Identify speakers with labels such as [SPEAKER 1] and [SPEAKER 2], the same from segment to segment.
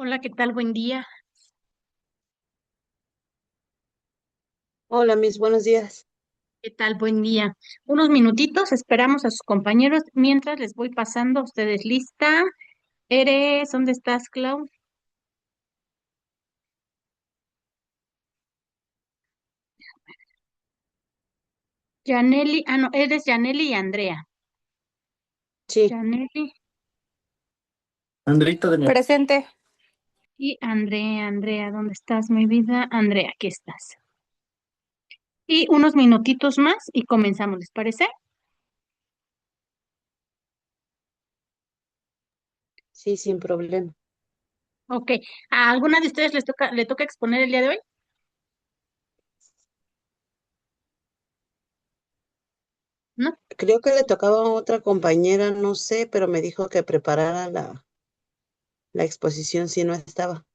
[SPEAKER 1] Hola, ¿qué tal? Buen día.
[SPEAKER 2] Hola, mis buenos días.
[SPEAKER 1] ¿Qué tal? Buen día. Unos minutitos, esperamos a sus compañeros mientras les voy pasando a ustedes lista. ¿Dónde estás, Clau? Yaneli, no, eres Yaneli y Andrea.
[SPEAKER 2] Sí,
[SPEAKER 1] Yaneli
[SPEAKER 3] Andreita de mi... Presente.
[SPEAKER 1] y Andrea. Andrea, ¿dónde estás, mi vida? Andrea, aquí estás. Y unos minutitos más y comenzamos, ¿les parece?
[SPEAKER 2] sí, sin problema.
[SPEAKER 1] Ok. ¿A alguna de ustedes le toca exponer el día de hoy? ¿No?
[SPEAKER 2] Creo que le tocaba a otra compañera, no sé, pero me dijo que preparara la exposición si no estaba.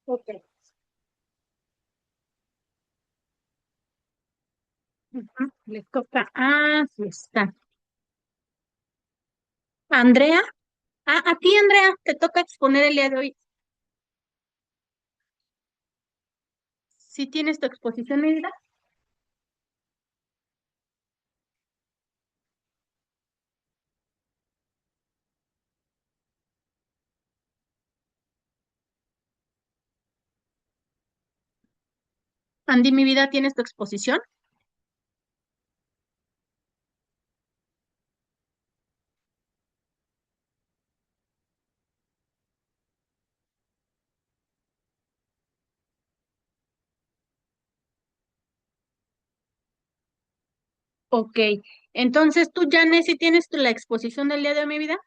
[SPEAKER 1] Ok. Ujú. Le toca. Ah, sí está. Andrea. A ti, Andrea, te toca exponer el día de hoy. Si tienes tu exposición, Hilda. Andy, mi vida, ¿tienes tu exposición? Ok. Entonces, tú, Janes, si tienes la exposición del día de hoy, mi vida.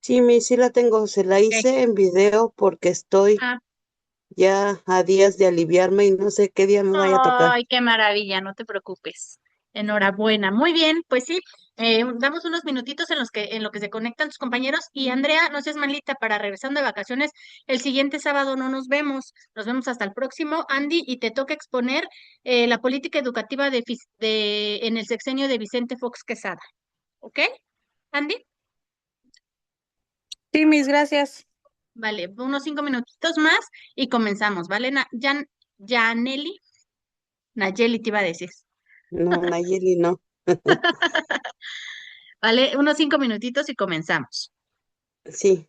[SPEAKER 2] Sí, sí la tengo, se la
[SPEAKER 1] Ok.
[SPEAKER 2] hice en video porque estoy
[SPEAKER 1] Ah,
[SPEAKER 2] ya a días de aliviarme y no sé qué día me vaya a tocar.
[SPEAKER 1] ay, qué maravilla, no te preocupes. Enhorabuena. Muy bien, pues sí, damos unos minutitos en lo que se conectan tus compañeros. Y Andrea, no seas malita para regresando de vacaciones. El siguiente sábado no nos vemos. Nos vemos hasta el próximo, Andy, y te toca exponer la política educativa en el sexenio de Vicente Fox Quesada. ¿Ok? Andy,
[SPEAKER 3] Sí, mis gracias.
[SPEAKER 1] vale, unos 5 minutitos más y comenzamos, ¿vale? Yaneli, Nayeli te iba a decir.
[SPEAKER 2] No, Nayeli, no.
[SPEAKER 1] Vale, unos 5 minutitos y comenzamos.
[SPEAKER 2] Sí.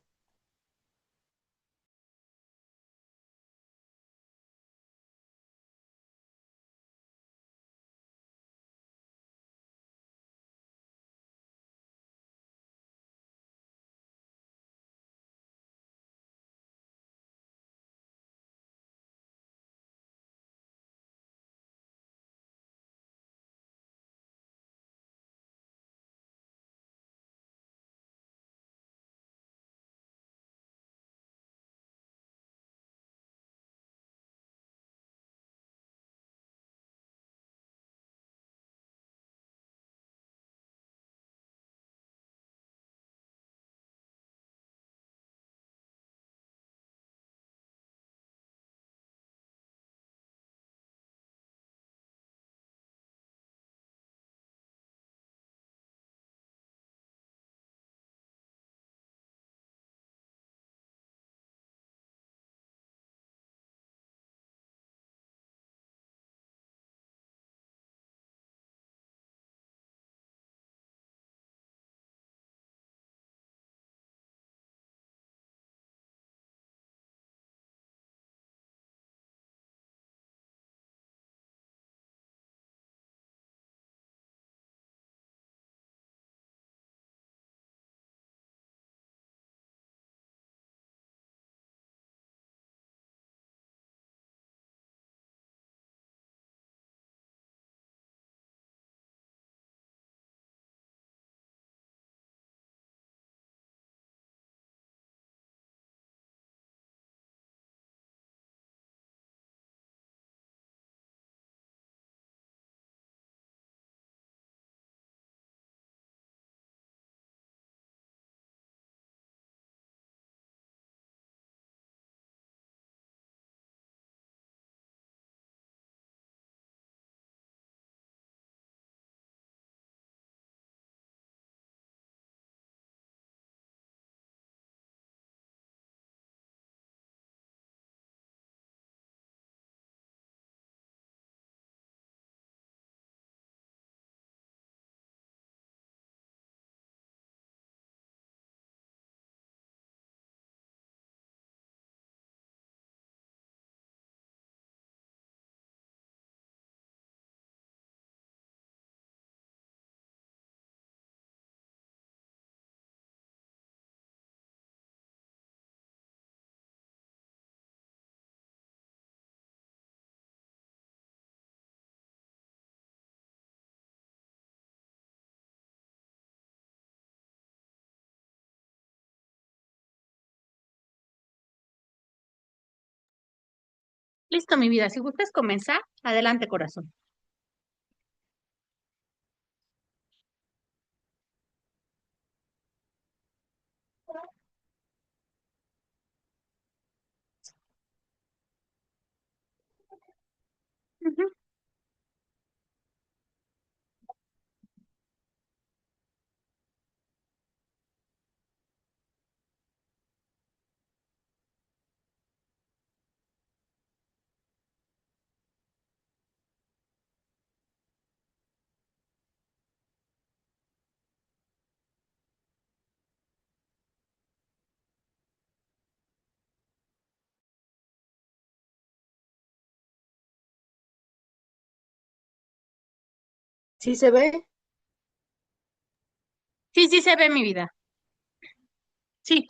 [SPEAKER 1] Listo, mi vida. Si gustas comenzar, adelante, corazón. Ujú.
[SPEAKER 2] ¿Sí se ve?
[SPEAKER 1] Sí, sí se ve, mi vida. Sí.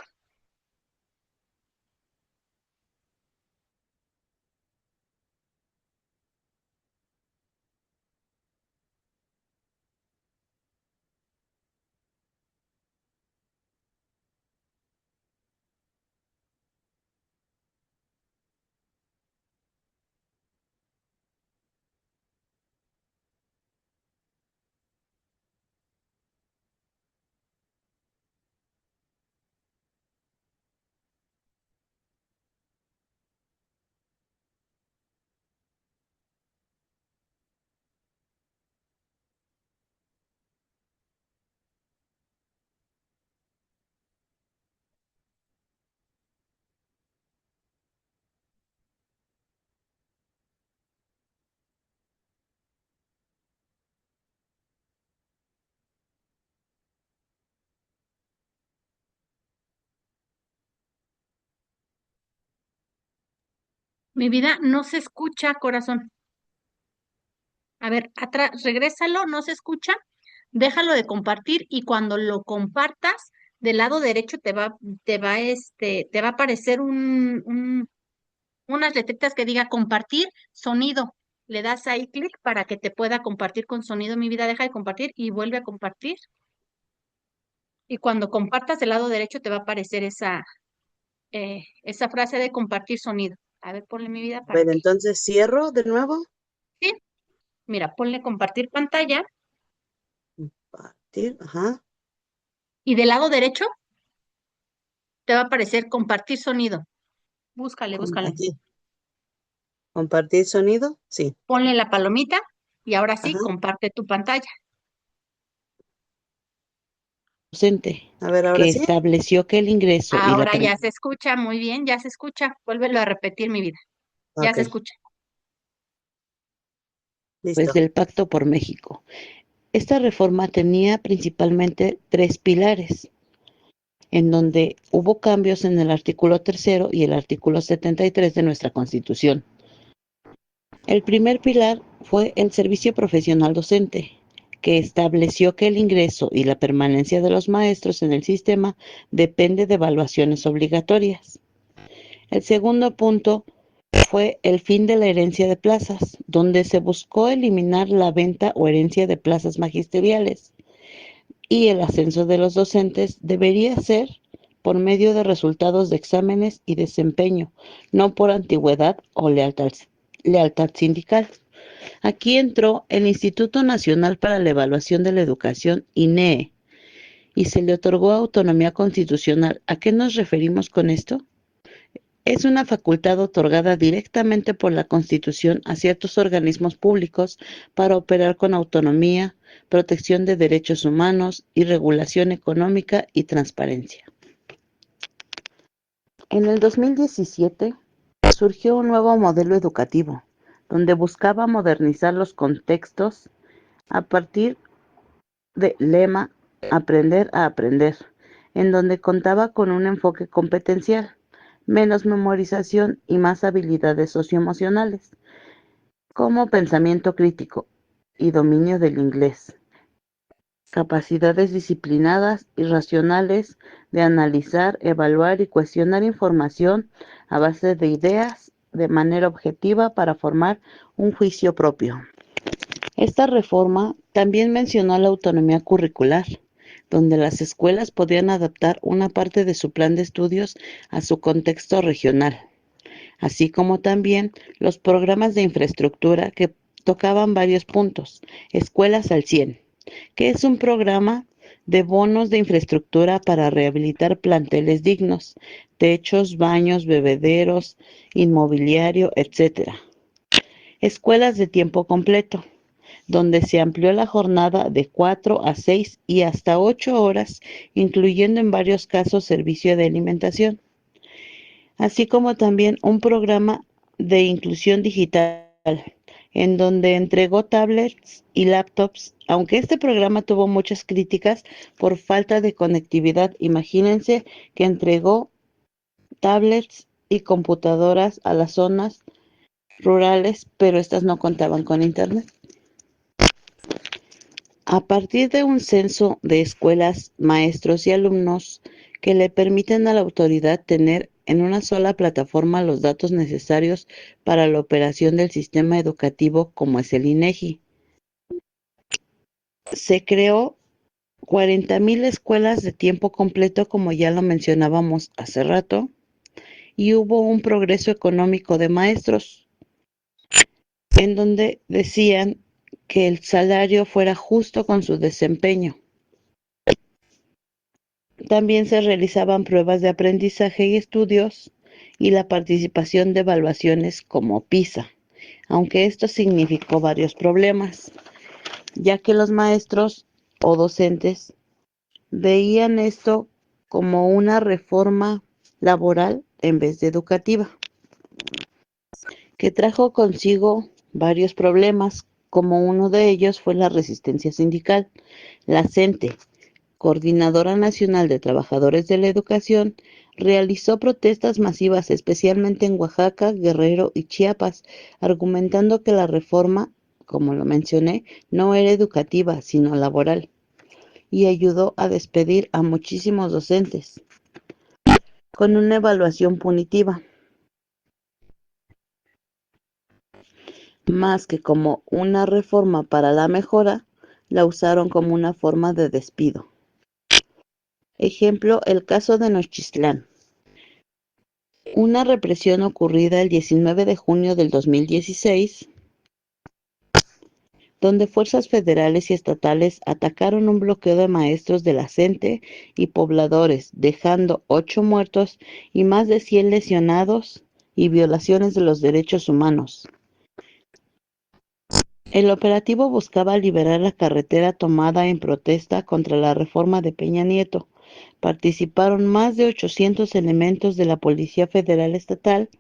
[SPEAKER 1] Mi vida no se escucha, corazón. A ver, atrás, regrésalo, no se escucha. Déjalo de compartir y cuando lo compartas, del lado derecho te va a aparecer unas letritas que diga compartir sonido. Le das ahí clic para que te pueda compartir con sonido. Mi vida deja de compartir y vuelve a compartir. Y cuando compartas del lado derecho te va a aparecer esa frase de compartir sonido. A ver, ponle mi vida
[SPEAKER 2] A
[SPEAKER 1] para
[SPEAKER 2] ver,
[SPEAKER 1] que.
[SPEAKER 2] entonces cierro de nuevo.
[SPEAKER 1] Sí, mira, ponle compartir pantalla
[SPEAKER 2] Compartir, ajá.
[SPEAKER 1] y del lado derecho te va a aparecer compartir sonido. Búscale, búscale.
[SPEAKER 2] Aquí. Compartir sonido, sí.
[SPEAKER 1] Ponle la palomita y ahora sí,
[SPEAKER 2] Ajá.
[SPEAKER 1] comparte tu pantalla.
[SPEAKER 4] Docente,
[SPEAKER 2] A ver, ahora
[SPEAKER 4] que
[SPEAKER 2] sí.
[SPEAKER 4] estableció que el ingreso y la
[SPEAKER 1] Ahora ya se escucha muy bien, ya se escucha. Vuélvelo a repetir, mi vida. Ya
[SPEAKER 2] Ok,
[SPEAKER 1] se escucha.
[SPEAKER 2] listo.
[SPEAKER 4] del Pacto por México. Esta reforma tenía principalmente tres pilares, en donde hubo cambios en el artículo 3 y el artículo 73 de nuestra Constitución. El primer pilar fue el servicio profesional docente, que estableció que el ingreso y la permanencia de los maestros en el sistema depende de evaluaciones obligatorias. El segundo punto fue el fin de la herencia de plazas, donde se buscó eliminar la venta o herencia de plazas magisteriales, y el ascenso de los docentes debería ser por medio de resultados de exámenes y desempeño, no por antigüedad o lealtad sindical. Aquí entró el Instituto Nacional para la Evaluación de la Educación, INEE, y se le otorgó autonomía constitucional. ¿A qué nos referimos con esto? Es una facultad otorgada directamente por la Constitución a ciertos organismos públicos para operar con autonomía, protección de derechos humanos y regulación económica y transparencia. En el 2017 surgió un nuevo modelo educativo, donde buscaba modernizar los contextos a partir del lema Aprender a aprender, en donde contaba con un enfoque competencial, menos memorización y más habilidades socioemocionales, como pensamiento crítico y dominio del inglés, capacidades disciplinadas y racionales de analizar, evaluar y cuestionar información a base de ideas de manera objetiva para formar un juicio propio. Esta reforma también mencionó la autonomía curricular, donde las escuelas podían adaptar una parte de su plan de estudios a su contexto regional. así como también los programas de infraestructura que tocaban varios puntos. Escuelas al 100, que es un programa de bonos de infraestructura para rehabilitar planteles dignos, techos, baños, bebederos, inmobiliario, etcétera. Escuelas de tiempo completo, donde se amplió la jornada de 4 a 6 y hasta 8 horas, incluyendo en varios casos servicio de alimentación, así como también un programa de inclusión digital, en donde entregó tablets y laptops, aunque este programa tuvo muchas críticas por falta de conectividad. Imagínense que entregó tablets y computadoras a las zonas rurales, pero estas no contaban con internet. A partir de un censo de escuelas, maestros y alumnos que le permiten a la autoridad tener en una sola plataforma los datos necesarios para la operación del sistema educativo, como es el INEGI. Se creó 40,000 escuelas de tiempo completo, como ya lo mencionábamos hace rato, y hubo un progreso económico de maestros, en donde decían que el salario fuera justo con su desempeño. También se realizaban pruebas de aprendizaje y estudios y la participación de evaluaciones como PISA, aunque esto significó varios problemas, ya que los maestros o docentes veían esto como una reforma laboral en vez de educativa, que trajo consigo varios problemas, como uno de ellos fue la resistencia sindical. La CENTE, Coordinadora Nacional de Trabajadores de la Educación, realizó protestas masivas, especialmente en Oaxaca, Guerrero y Chiapas, argumentando que la reforma, como lo mencioné, no era educativa, sino laboral, y ayudó a despedir a muchísimos docentes, con una evaluación punitiva, más que como una reforma para la mejora, la usaron como una forma de despido. Ejemplo, el caso de Nochistlán. Una represión ocurrida el 19 de junio del 2016, donde fuerzas federales y estatales atacaron un bloqueo de maestros de la CENTE y pobladores, dejando 8 muertos y más de 100 lesionados y violaciones de los derechos humanos. El operativo buscaba liberar la carretera tomada en protesta contra la reforma de Peña Nieto. Participaron más de 800 elementos de la Policía Federal Estatal,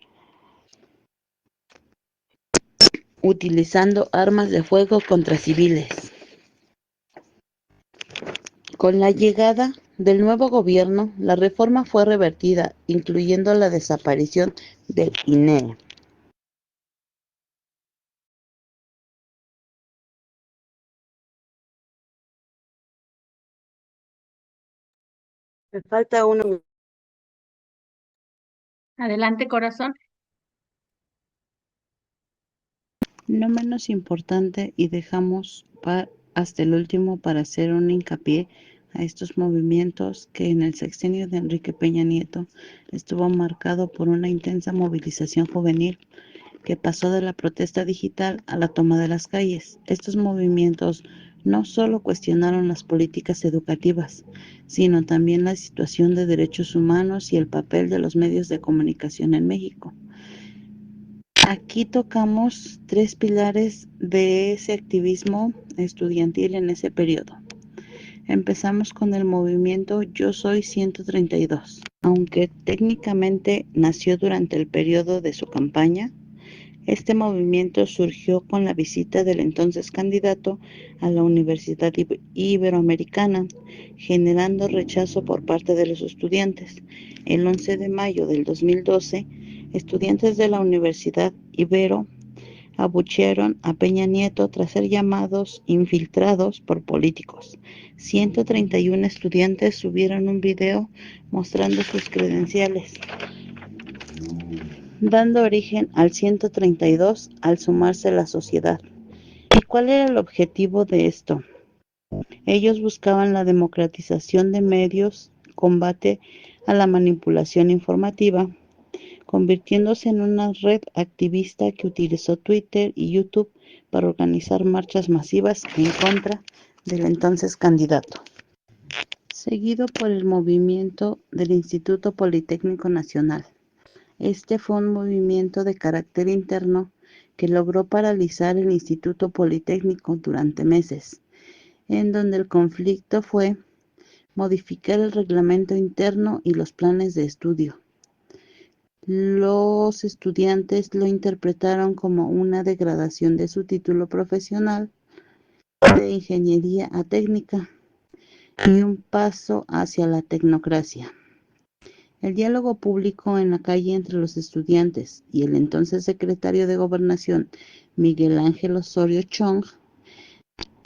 [SPEAKER 4] utilizando armas de fuego contra civiles. Con la llegada del nuevo gobierno, la reforma fue revertida, incluyendo la desaparición del INEE.
[SPEAKER 2] Me falta uno.
[SPEAKER 1] Adelante, corazón.
[SPEAKER 4] No menos importante, y dejamos hasta el último para hacer un hincapié a estos movimientos que en el sexenio de Enrique Peña Nieto estuvo marcado por una intensa movilización juvenil que pasó de la protesta digital a la toma de las calles. Estos movimientos no solo cuestionaron las políticas educativas, sino también la situación de derechos humanos y el papel de los medios de comunicación en México. Aquí tocamos 3 pilares de ese activismo estudiantil en ese periodo. Empezamos con el movimiento Yo Soy 132. Aunque técnicamente nació durante el periodo de su campaña, este movimiento surgió con la visita del entonces candidato a la Universidad Iberoamericana, generando rechazo por parte de los estudiantes. El 11 de mayo del 2012, estudiantes de la Universidad Ibero abuchearon a Peña Nieto tras ser llamados infiltrados por políticos. 131 estudiantes subieron un video mostrando sus credenciales, dando origen al 132 al sumarse a la sociedad. ¿Y cuál era el objetivo de esto? Ellos buscaban la democratización de medios, combate a la manipulación informativa, convirtiéndose en una red activista que utilizó Twitter y YouTube para organizar marchas masivas en contra del entonces candidato. Seguido por el movimiento del Instituto Politécnico Nacional. Este fue un movimiento de carácter interno que logró paralizar el Instituto Politécnico durante meses, en donde el conflicto fue modificar el reglamento interno y los planes de estudio. Los estudiantes lo interpretaron como una degradación de su título profesional de ingeniería a técnica y un paso hacia la tecnocracia. El diálogo público en la calle entre los estudiantes y el entonces secretario de Gobernación, Miguel Ángel Osorio Chong,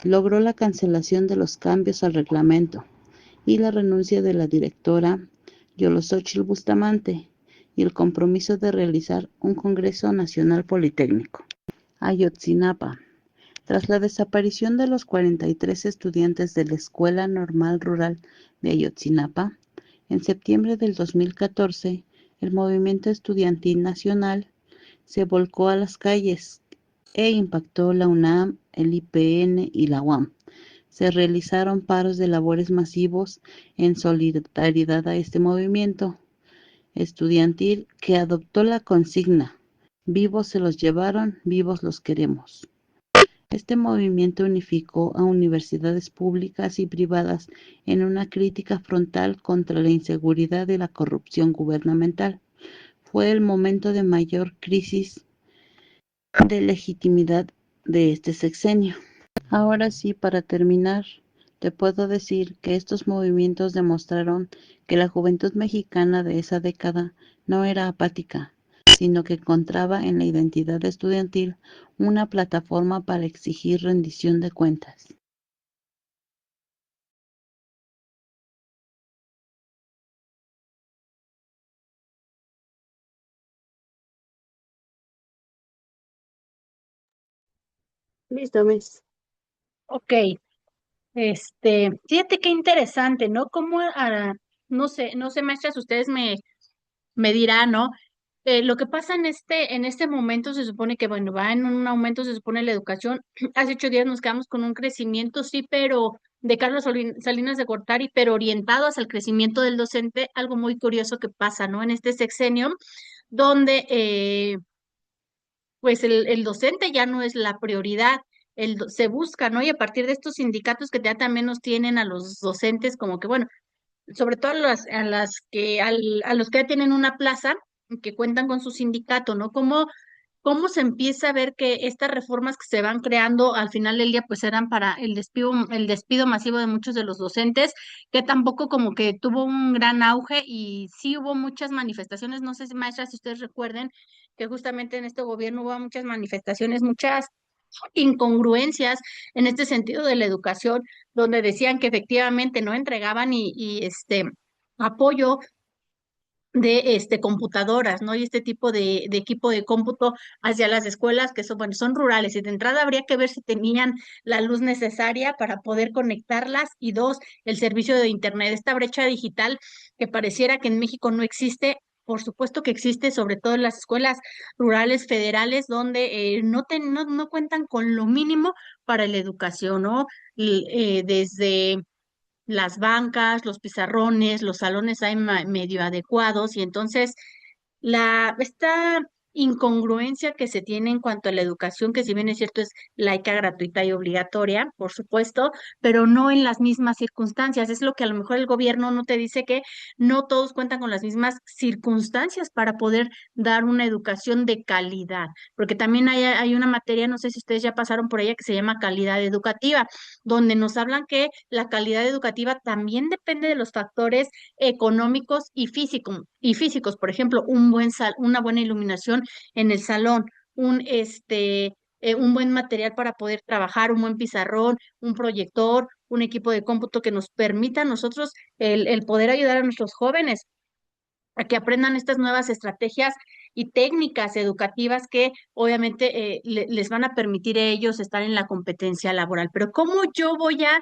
[SPEAKER 4] logró la cancelación de los cambios al reglamento y la renuncia de la directora Yolosóchitl Bustamante y el compromiso de realizar un Congreso Nacional Politécnico. Ayotzinapa. Tras la desaparición de los 43 estudiantes de la Escuela Normal Rural de Ayotzinapa, en septiembre del 2014, el movimiento estudiantil nacional se volcó a las calles e impactó la UNAM, el IPN y la UAM. Se realizaron paros de labores masivos en solidaridad a este movimiento estudiantil que adoptó la consigna: vivos se los llevaron, vivos los queremos. Este movimiento unificó a universidades públicas y privadas en una crítica frontal contra la inseguridad y la corrupción gubernamental. Fue el momento de mayor crisis de legitimidad de este sexenio. Ahora sí, para terminar, te puedo decir que estos movimientos demostraron que la juventud mexicana de esa década no era apática, sino que encontraba en la identidad estudiantil una plataforma para exigir rendición de cuentas.
[SPEAKER 2] Listo, Miss.
[SPEAKER 1] Ok, fíjate qué interesante, ¿no? No sé, maestras, ustedes me dirán, ¿no? Lo que pasa en este momento se supone que, bueno, va en un aumento, se supone la educación. Hace 8 días nos quedamos con un crecimiento, sí, pero de Carlos Salinas de Gortari, pero orientado hacia el crecimiento del docente, algo muy curioso que pasa, ¿no? En este sexenio, donde pues el docente ya no es la prioridad, se busca, ¿no? Y a partir de estos sindicatos que ya también nos tienen a los docentes como que, bueno, sobre todo a los que ya tienen una plaza, que cuentan con su sindicato, ¿no? ¿Cómo se empieza a ver que estas reformas que se van creando al final del día pues eran para el despido masivo de muchos de los docentes, que tampoco como que tuvo un gran auge y sí hubo muchas manifestaciones, no sé si maestras, si ustedes recuerden que justamente en este gobierno hubo muchas manifestaciones, muchas incongruencias en este sentido de la educación, donde decían que efectivamente no entregaban apoyo de computadoras, ¿no? Y este tipo de equipo de cómputo hacia las escuelas que son, bueno, son rurales. Y de entrada habría que ver si tenían la luz necesaria para poder conectarlas. Y dos, el servicio de internet, esta brecha digital que pareciera que en México no existe. Por supuesto que existe, sobre todo en las escuelas rurales federales, donde no cuentan con lo mínimo para la educación, ¿no? Desde las bancas, los pizarrones, los salones hay medio adecuados y entonces esta incongruencia que se tiene en cuanto a la educación, que si bien es cierto es laica, gratuita y obligatoria, por supuesto, pero no en las mismas circunstancias. Es lo que a lo mejor el gobierno no te dice, que no todos cuentan con las mismas circunstancias para poder dar una educación de calidad, porque también hay una materia, no sé si ustedes ya pasaron por ella, que se llama calidad educativa, donde nos hablan que la calidad educativa también depende de los factores económicos y físicos, por ejemplo, una buena iluminación en el salón, un buen material para poder trabajar, un buen pizarrón, un proyector, un equipo de cómputo que nos permita a nosotros el poder ayudar a nuestros jóvenes a que aprendan estas nuevas estrategias y técnicas educativas que obviamente les van a permitir a ellos estar en la competencia laboral. Pero ¿cómo yo voy a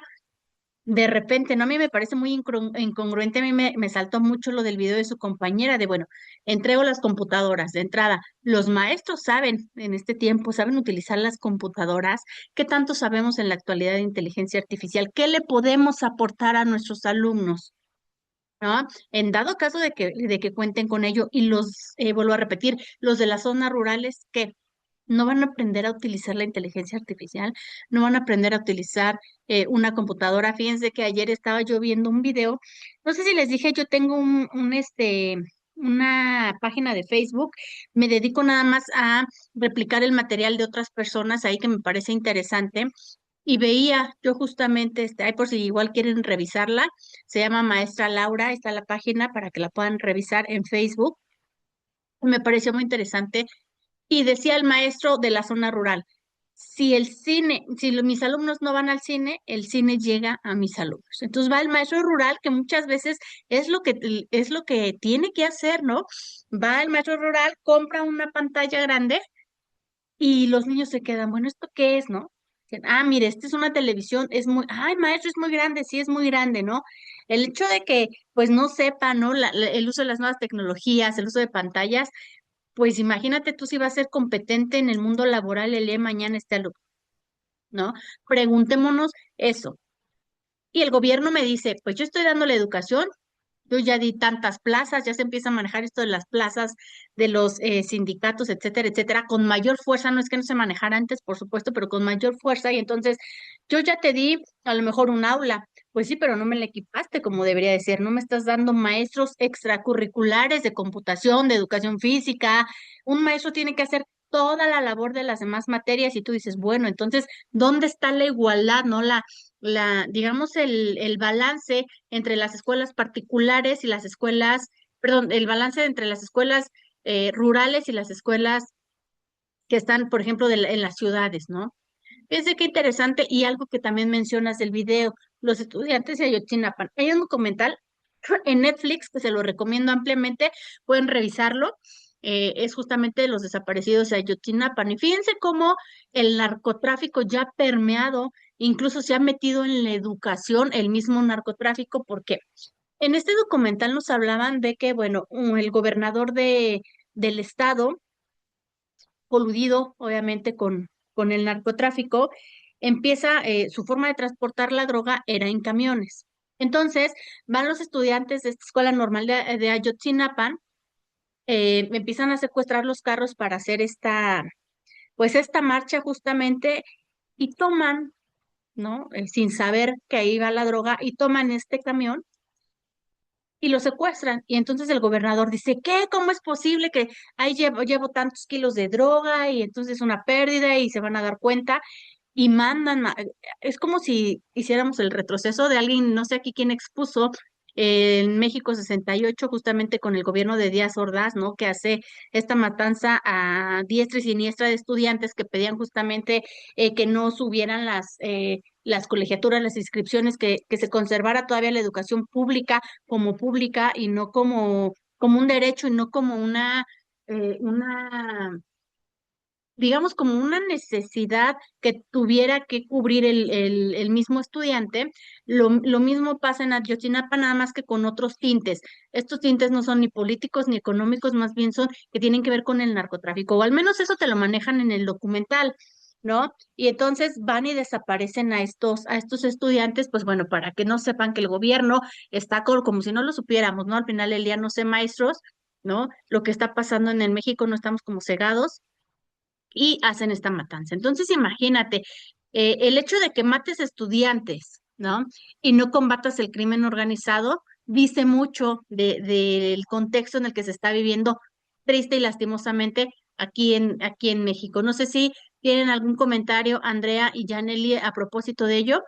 [SPEAKER 1] de repente, ¿no? A mí me parece muy incongruente, a mí me saltó mucho lo del video de su compañera, de bueno, entrego las computadoras de entrada. Los maestros saben en este tiempo, saben utilizar las computadoras. ¿Qué tanto sabemos en la actualidad de inteligencia artificial? ¿Qué le podemos aportar a nuestros alumnos? ¿No? En dado caso de que cuenten con ello, y vuelvo a repetir, los de las zonas rurales que no van a aprender a utilizar la inteligencia artificial, no van a aprender a utilizar una computadora. Fíjense que ayer estaba yo viendo un video, no sé si les dije, yo tengo una página de Facebook, me dedico nada más a replicar el material de otras personas ahí que me parece interesante. Y veía yo justamente, ahí por si igual quieren revisarla, se llama Maestra Laura, está la página para que la puedan revisar en Facebook. Me pareció muy interesante y decía el maestro de la zona rural, si mis alumnos no van al cine, el cine llega a mis alumnos. Entonces va el maestro rural, que muchas veces es lo que tiene que hacer, ¿no? Va el maestro rural, compra una pantalla grande y los niños se quedan, bueno, ¿esto qué es, no? Dicen, ah, mire, esta es una televisión, ay, maestro, es muy grande, sí, es muy grande, ¿no? El hecho de que, pues, no sepa, ¿no? El uso de las nuevas tecnologías, el uso de pantallas, pues imagínate tú si va a ser competente en el mundo laboral el día de mañana este alumno, ¿no? Preguntémonos eso. Y el gobierno me dice, pues yo estoy dando la educación, yo ya di tantas plazas, ya se empieza a manejar esto de las plazas, de los sindicatos, etcétera, etcétera, con mayor fuerza, no es que no se manejara antes, por supuesto, pero con mayor fuerza, y entonces yo ya te di a lo mejor un aula, pues sí, pero no me la equipaste como debería de ser, no me estás dando maestros extracurriculares de computación, de educación física, un maestro tiene que hacer toda la labor de las demás materias y tú dices, bueno, entonces, ¿dónde está la igualdad, no? Digamos, el balance entre las escuelas particulares y las escuelas, perdón, el balance entre las escuelas rurales y las escuelas que están, por ejemplo, en las ciudades, ¿no? Fíjense qué interesante y algo que también mencionas del video, los estudiantes de Ayotzinapa. Hay un documental en Netflix que se lo recomiendo ampliamente, pueden revisarlo. Es justamente de los desaparecidos de Ayotzinapa. Y fíjense cómo el narcotráfico ya ha permeado, incluso se ha metido en la educación, el mismo narcotráfico, porque en este documental nos hablaban de que, bueno, el gobernador del estado, coludido obviamente con el narcotráfico, empieza, su forma de transportar la droga era en camiones. Entonces, van los estudiantes de esta escuela normal de Ayotzinapa, empiezan a secuestrar los carros para hacer pues esta marcha justamente, y toman, ¿no? Sin saber que ahí va la droga, y toman este camión y lo secuestran. Y entonces el gobernador dice, ¿qué? ¿Cómo es posible que ahí llevo tantos kilos de droga y entonces una pérdida y se van a dar cuenta? Y es como si hiciéramos el retroceso de alguien, no sé aquí quién expuso, en México 68 justamente con el gobierno de Díaz Ordaz, ¿no? Que hace esta matanza a diestra y siniestra de estudiantes que pedían justamente que no subieran las colegiaturas, las inscripciones, que se conservara todavía la educación pública y no como un derecho y no como una digamos, como una necesidad que tuviera que cubrir el mismo estudiante. Lo mismo pasa en Ayotzinapa, nada más que con otros tintes. Estos tintes no son ni políticos ni económicos, más bien son que tienen que ver con el narcotráfico, o al menos eso te lo manejan en el documental, ¿no? Y entonces van y desaparecen a estos estudiantes, pues bueno, para que no sepan que el gobierno está como si no lo supiéramos, ¿no? Al final del día no sé, maestros, ¿no? Lo que está pasando en el México, no estamos como cegados y hacen esta matanza. Entonces, imagínate, el hecho de que mates estudiantes, ¿no? Y no combatas el crimen organizado, dice mucho del contexto en el que se está viviendo, triste y lastimosamente, aquí en México. No sé si tienen algún comentario, Andrea y Janely, a propósito de ello.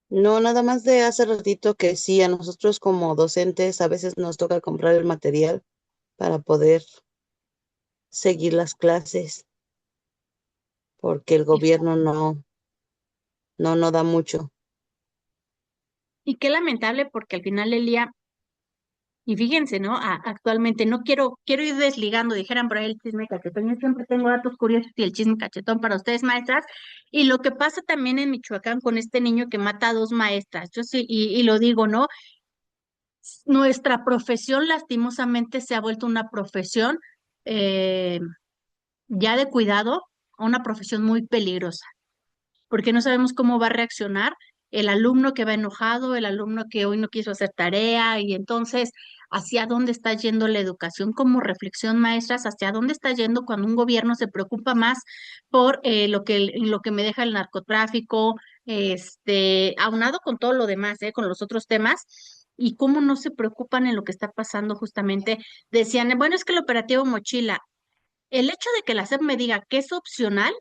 [SPEAKER 2] No, nada más de hace ratito que sí, a nosotros como docentes a veces nos toca comprar el material para poder seguir las clases, porque el gobierno no da mucho.
[SPEAKER 1] Y qué lamentable, porque al final del día Y fíjense, ¿no? Actualmente no quiero ir desligando, dijeran por ahí el chisme cachetón. Yo siempre tengo datos curiosos y el chisme cachetón para ustedes, maestras. Y lo que pasa también en Michoacán con este niño que mata a dos maestras. Yo sí, y lo digo, ¿no? Nuestra profesión lastimosamente se ha vuelto una profesión eh, ya de cuidado, a una profesión muy peligrosa porque no sabemos cómo va a reaccionar el alumno que va enojado, el alumno que hoy no quiso hacer tarea y entonces hacia dónde está yendo la educación como reflexión, maestras, hacia dónde está yendo cuando un gobierno se preocupa más por lo que me deja el narcotráfico, aunado con todo lo demás, con los otros temas. Y cómo no se preocupan en lo que está pasando justamente. Decían, bueno, es que el operativo Mochila, el hecho de que la SEP me diga que es opcional,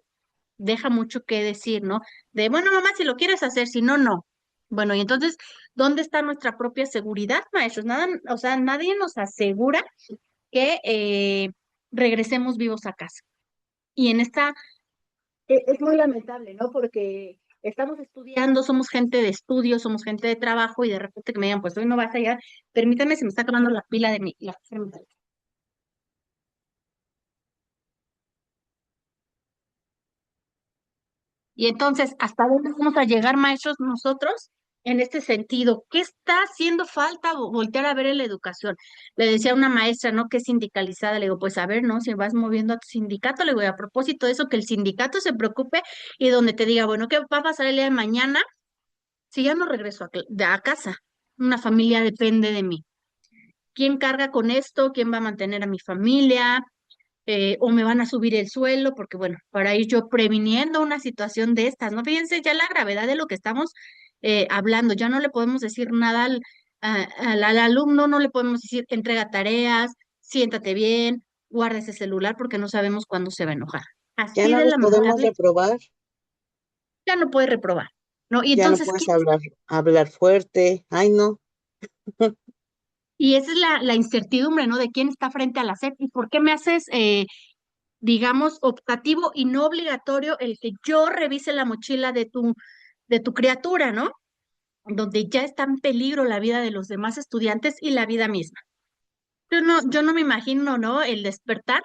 [SPEAKER 1] deja mucho que decir, ¿no? De, bueno, mamá, si lo quieres hacer, si no, no. Bueno, y entonces, ¿dónde está nuestra propia seguridad, maestros? Nada, o sea, nadie nos asegura que regresemos vivos a casa. Y en esta, es muy lamentable, ¿no? Porque estamos estudiando, somos gente de estudio, somos gente de trabajo y de repente que me digan, pues hoy no vas a llegar, permítame, se me está acabando la pila de mi. Y entonces, ¿hasta dónde vamos a llegar, maestros, nosotros en este sentido? ¿Qué está haciendo falta voltear a ver en la educación? Le decía a una maestra, ¿no? Que es sindicalizada, le digo, pues a ver, ¿no? Si vas moviendo a tu sindicato, le digo, y a propósito de eso, que el sindicato se preocupe y donde te diga, bueno, ¿qué va a pasar el día de mañana si ya no regreso a casa? Una familia depende de mí. ¿Quién carga con esto? ¿Quién va a mantener a mi familia? O me van a subir el suelo, porque bueno, para ir yo previniendo una situación de estas, ¿no? Fíjense ya la gravedad de lo que estamos hablando, ya no le podemos decir nada al alumno, no le podemos decir entrega tareas, siéntate bien, guarda ese celular, porque no sabemos cuándo se va a enojar.
[SPEAKER 2] Ya
[SPEAKER 1] Así
[SPEAKER 2] no
[SPEAKER 1] de
[SPEAKER 2] los podemos
[SPEAKER 1] lamentable,
[SPEAKER 2] reprobar,
[SPEAKER 1] ya no puede reprobar, ¿no? Y
[SPEAKER 2] ya no
[SPEAKER 1] entonces,
[SPEAKER 2] puedes hablar fuerte. Ay, no.
[SPEAKER 1] y esa es la incertidumbre, ¿no? De quién está frente a la SEP y por qué me haces digamos, optativo y no obligatorio el que yo revise la mochila de tu criatura, ¿no? Donde ya está en peligro la vida de los demás estudiantes y la vida misma. Yo no me imagino, ¿no? El despertar.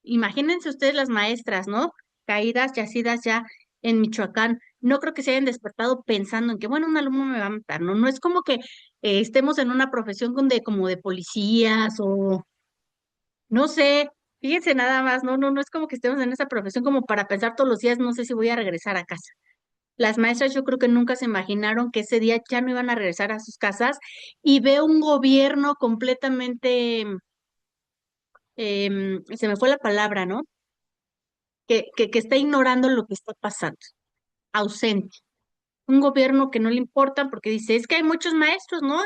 [SPEAKER 1] Imagínense ustedes las maestras, ¿no? Caídas, yacidas ya en Michoacán. No creo que se hayan despertado pensando en que, bueno, un alumno me va a matar, ¿no? No es como que estemos en una profesión como de policías o no sé, fíjense nada más, no es como que estemos en esa profesión como para pensar todos los días, no sé si voy a regresar a casa. Las maestras yo creo que nunca se imaginaron que ese día ya no iban a regresar a sus casas y veo un gobierno completamente, se me fue la palabra, ¿no? Que está ignorando lo que está pasando, ausente. Un gobierno que no le importa porque dice, es que hay muchos maestros, ¿no?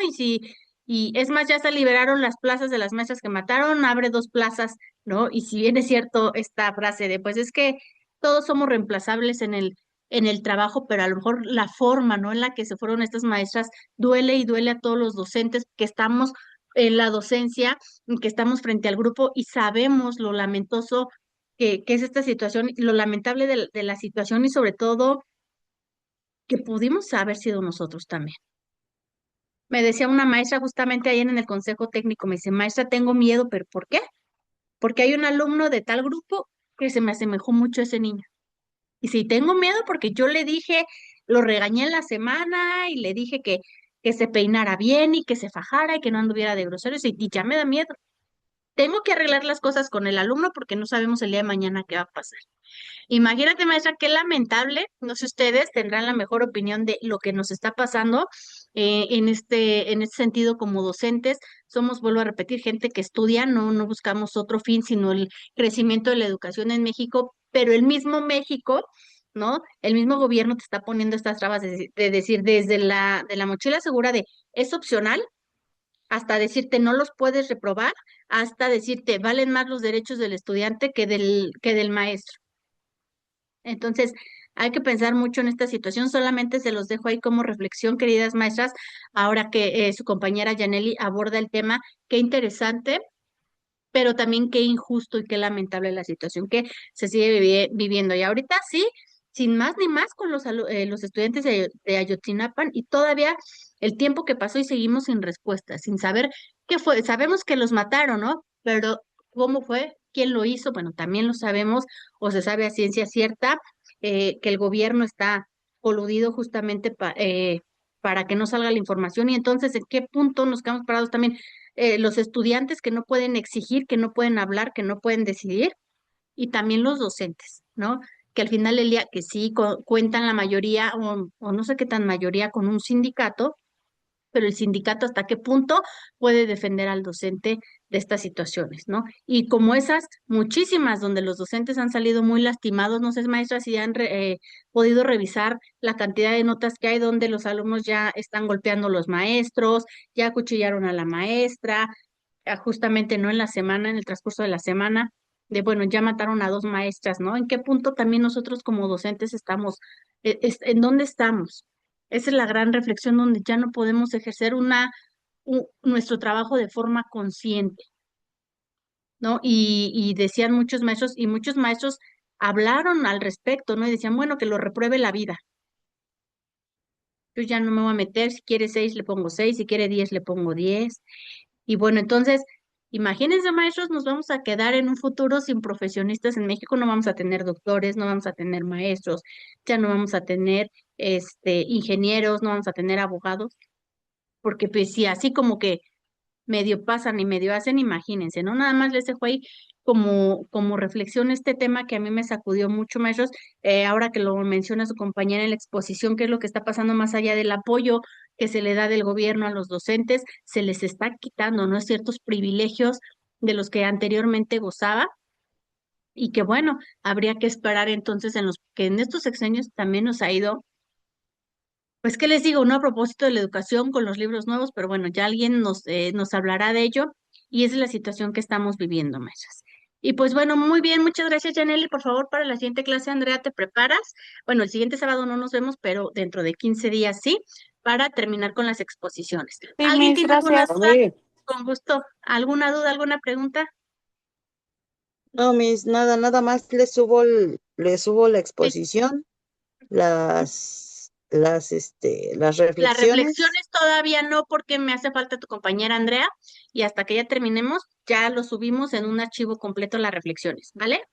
[SPEAKER 1] Y es más, ya se liberaron las plazas de las maestras que mataron, abre dos plazas, ¿no? Y si bien es cierto esta frase de, pues es que todos somos reemplazables en el trabajo, pero a lo mejor la forma, ¿no? En la que se fueron estas maestras duele y duele a todos los docentes que estamos en la docencia, que estamos frente al grupo y sabemos lo lamentoso que es esta situación, lo lamentable de la situación y sobre todo que pudimos haber sido nosotros también. Me decía una maestra justamente ayer en el consejo técnico, me dice, maestra, tengo miedo, pero ¿por qué? Porque hay un alumno de tal grupo que se me asemejó mucho a ese niño. Y si tengo miedo porque yo le dije, lo regañé en la semana y le dije que se peinara bien y que se fajara y que no anduviera de groseros y ya me da miedo. Tengo que arreglar las cosas con el alumno porque no sabemos el día de mañana qué va a pasar. Imagínate, maestra, qué lamentable. No sé, ustedes tendrán la mejor opinión de lo que nos está pasando en este sentido como docentes. Somos, vuelvo a repetir, gente que estudia, no buscamos otro fin, sino el crecimiento de la educación en México, pero el mismo México, ¿no? El mismo gobierno te está poniendo estas trabas de decir desde de la mochila segura de es opcional, hasta decirte no los puedes reprobar, hasta decirte valen más los derechos del estudiante que del maestro. Entonces, hay que pensar mucho en esta situación. Solamente se los dejo ahí como reflexión, queridas maestras, ahora que su compañera Yaneli aborda el tema. Qué interesante, pero también qué injusto y qué lamentable la situación que se sigue viviendo. Y ahorita sí, sin más ni más con los estudiantes de Ayotzinapa y todavía el tiempo que pasó y seguimos sin respuesta, sin saber qué fue. Sabemos que los mataron, ¿no? Pero ¿cómo fue? ¿Quién lo hizo? Bueno, también lo sabemos o se sabe a ciencia cierta que el gobierno está coludido justamente para que no salga la información y entonces en qué punto nos quedamos parados también los estudiantes que no pueden exigir, que no pueden hablar, que no pueden decidir y también los docentes, ¿no? Que al final del día, que sí cuentan la mayoría o no sé qué tan mayoría con un sindicato, pero el sindicato hasta qué punto puede defender al docente de estas situaciones, ¿no? Y como esas, muchísimas donde los docentes han salido muy lastimados, no sé, maestras, si han podido revisar la cantidad de notas que hay donde los alumnos ya están golpeando a los maestros, ya acuchillaron a la maestra, justamente no en la semana, en el transcurso de la semana, de bueno, ya mataron a dos maestras, ¿no? ¿En qué punto también nosotros como docentes estamos? ¿En dónde estamos? Esa es la gran reflexión donde ya no podemos ejercer nuestro trabajo de forma consciente, ¿no? Y decían muchos maestros hablaron al respecto, ¿no? Y decían, bueno, que lo repruebe la vida. Yo ya no me voy a meter, si quiere 6 le pongo 6, si quiere 10 le pongo 10. Y bueno, entonces, imagínense, maestros, nos vamos a quedar en un futuro sin profesionistas en México, no vamos a tener doctores, no vamos a tener maestros, ya no vamos a tener ingenieros, no vamos a tener abogados, porque pues sí, así como que medio pasan y medio hacen, imagínense, ¿no? Nada más les dejo ahí como reflexión este tema que a mí me sacudió mucho, maestros, ahora que lo menciona su compañera en la exposición, qué es lo que está pasando más allá del apoyo que se le da del gobierno a los docentes, se les está quitando, ¿no? Ciertos privilegios de los que anteriormente gozaba. Y que bueno, habría que esperar entonces en los que en estos sexenios también nos ha ido pues, ¿qué les digo? No a propósito de la educación con los libros nuevos, pero bueno, ya alguien nos hablará de ello y esa es la situación que estamos viviendo, maestras. Y pues bueno, muy bien, muchas gracias, Janely. Por favor, para la siguiente clase, Andrea, ¿te preparas? Bueno, el siguiente sábado no nos vemos, pero dentro de 15 días sí, para terminar con las exposiciones.
[SPEAKER 3] Sí,
[SPEAKER 1] ¿Alguien
[SPEAKER 3] mis
[SPEAKER 1] tiene alguna
[SPEAKER 3] gracias.
[SPEAKER 1] duda? Con gusto. ¿Alguna duda, alguna pregunta?
[SPEAKER 2] No, nada más les subo la
[SPEAKER 1] Sí.
[SPEAKER 2] exposición, las
[SPEAKER 1] Las
[SPEAKER 2] reflexiones,
[SPEAKER 1] reflexiones todavía no, porque me hace falta tu compañera Andrea, y hasta que ya terminemos, ya lo subimos en un archivo completo las reflexiones, ¿vale?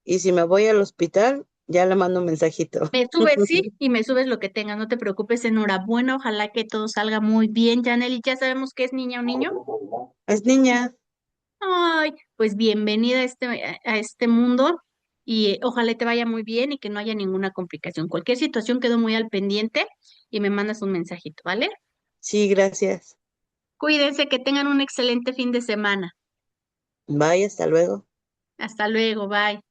[SPEAKER 2] y si me voy al hospital, ya le mando un mensajito.
[SPEAKER 1] Me subes, sí, y me subes lo que tengas, no te preocupes, enhorabuena, ojalá que todo salga muy bien, Janely, ya sabemos que es niña o niño.
[SPEAKER 2] Es niña.
[SPEAKER 1] Ay, pues bienvenida a este mundo y ojalá te vaya muy bien y que no haya ninguna complicación. Cualquier situación quedo muy al pendiente y me mandas un mensajito, ¿vale?
[SPEAKER 2] Sí, gracias.
[SPEAKER 1] Cuídense, que tengan un excelente fin de semana.
[SPEAKER 2] Bye, hasta luego.
[SPEAKER 1] Hasta luego, bye.